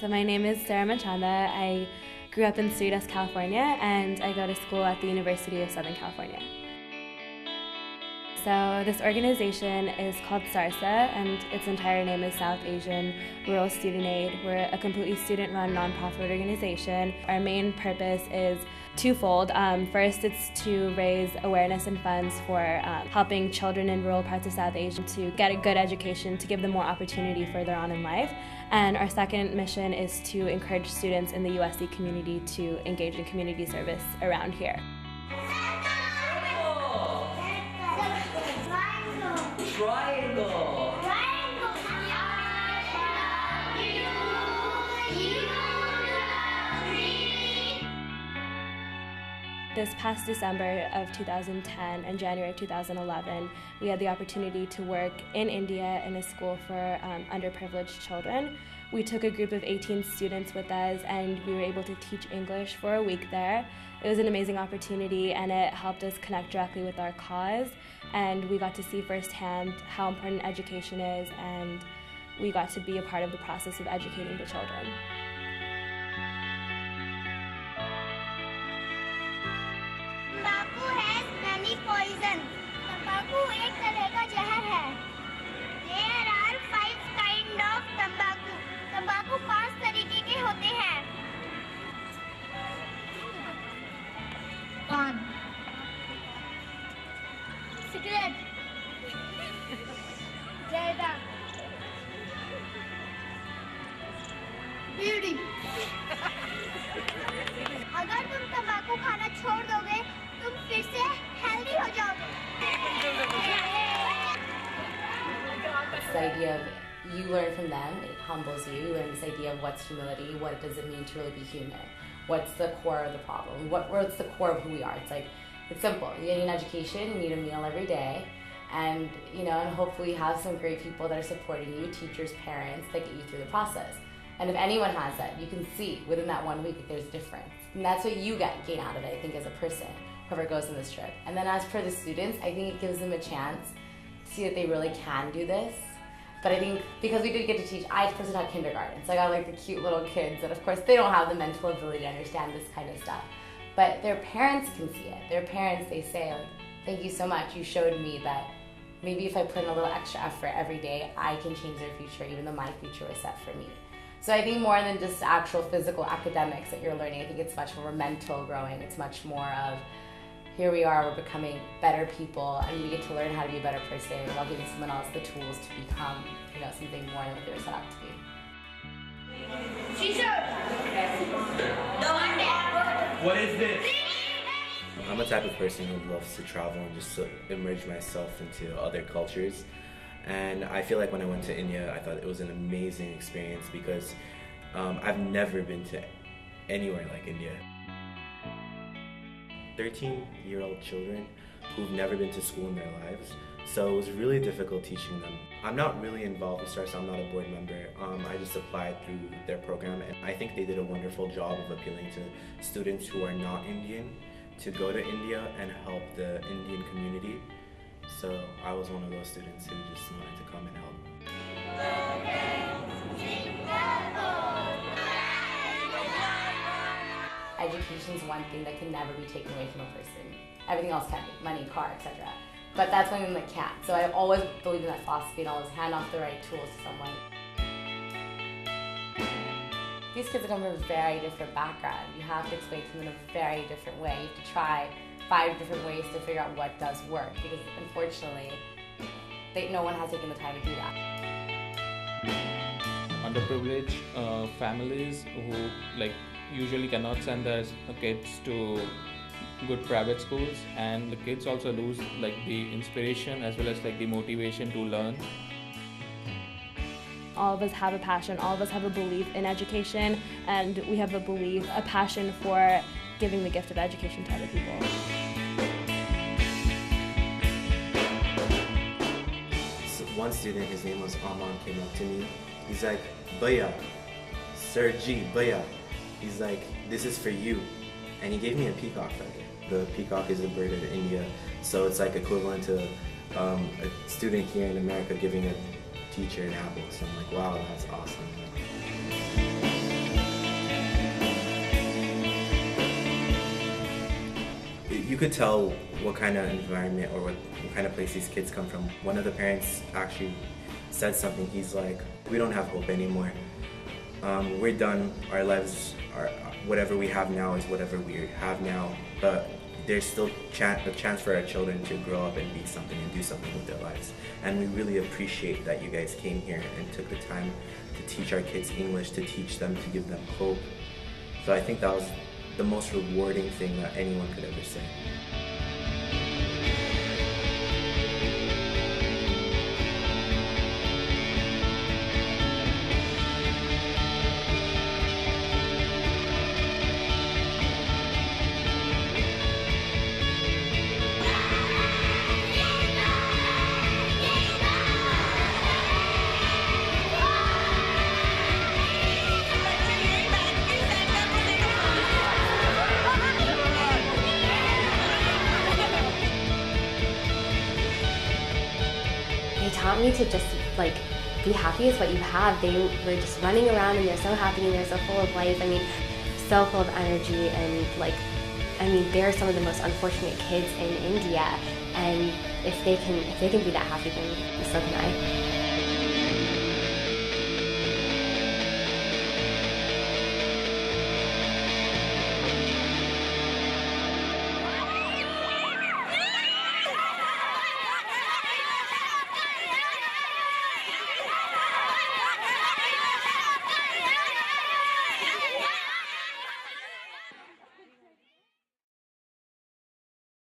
So my name is Sarah Manchanda. I grew up in Cerritos, California, and I go to school at the University of Southern California. So this organization is called SARSA, and its entire name is South Asian Rural Student Aid. We're a completely student-run nonprofit organization. Our main purpose is twofold. First, it's to raise awareness and funds for helping children in rural parts of South Asia to get a good education, to give them more opportunity further on in life. And our second mission is to encourage students in the USC community to engage in community service around here. Triangle. This past December of 2010 and January of 2011, we had the opportunity to work in India in a school for underprivileged children. We took a group of 18 students with us, and we were able to teach English for a week there. It was an amazing opportunity, and it helped us connect directly with our cause, and we got to see firsthand how important education is, and we got to be a part of the process of educating the children. तंबाकू has many poison. तंबाकू एक तरह का जहर है. There are 5 kind of तंबाकू. तंबाकू 5 तरीके के होते हैं. पान, सिगरेट, जर्दा, बीड़ी. अगर तुम तंबाकू खाना छोड़ दोगे, तुम फिर से हेल्दी हो जाओगे. This idea of you learn from them, it humbles you. You learn this idea of what's humility, what does it mean to really be human, what's the core of the problem, what's the core of who we are. It's simple. You need an education, you need a meal every day, and and hopefully you have some great people that are supporting you, teachers, parents, that get you through the process. And if anyone has that, you can see within that 1 week that there's a difference. And that's what you gain out of it, I think, as a person, whoever goes on this trip. And then as for the students, I think it gives them a chance to see that they really can do this. But I think because we did get to teach, I personally taught kindergarten, so I got like the cute little kids that of course they don't have the mental ability to understand this kind of stuff. But their parents can see it. Their parents, they say, like, thank you so much, you showed me that maybe if I put in a little extra effort every day, I can change their future, even though my future was set for me. So I think more than just actual physical academics that you're learning, I think it's much more mental growing. It's much more of, here we are, we're becoming better people, and we get to learn how to be a better person while giving someone else the tools to become, something more than what they were set out to be. What is this? I'm a type of person who loves to travel and just to immerse myself into other cultures. And I feel like when I went to India, I thought it was an amazing experience because I've never been to anywhere like India. 13-year-old children who've never been to school in their lives, so it was really difficult teaching them. I'm not really involved with SARSA, I'm not a board member. I just applied through their program, and I think they did a wonderful job of appealing to students who are not Indian to go to India and help the Indian community. So I was one of those students who just wanted to come and help. Education is one thing that can never be taken away from a person. Everything else can be, money, car, etc. But that's one thing that can't. So I've always believed in that philosophy and always hand off the right tools to someone. These kids come from a very different background. You have to explain to them in a very different way. You have to try 5 different ways to figure out what does work, because unfortunately, no one has taken the time to do that. Underprivileged families who usually cannot send their kids to good private schools, and the kids also lose the inspiration as well as the motivation to learn. All of us have a passion, all of us have a belief in education, and we have a passion for giving the gift of education to other people. So one student, his name was Aman, came up to me. He's like, "Bhaiya, Sir Ji, Bhaiya." He's like, "This is for you." And he gave me a peacock feather. The peacock is a bird of India, so it's equivalent to a student here in America giving a teacher an apple. So I'm like, wow, that's awesome. You could tell what kind of environment or what kind of place these kids come from. One of the parents actually said something. He's like, we don't have hope anymore. We're done. Our lives are, whatever we have now is whatever we have now. But there's still a chance for our children to grow up and be something and do something with their lives. And we really appreciate that you guys came here and took the time to teach our kids English, to teach them, to give them hope. So I think that was the most rewarding thing that anyone could ever say. They taught me to just like be happy with what you have. They were just running around and they're so happy and they're so full of life. I mean, so full of energy and like, I mean, they're some of the most unfortunate kids in India. And if they can be that happy, then so can I.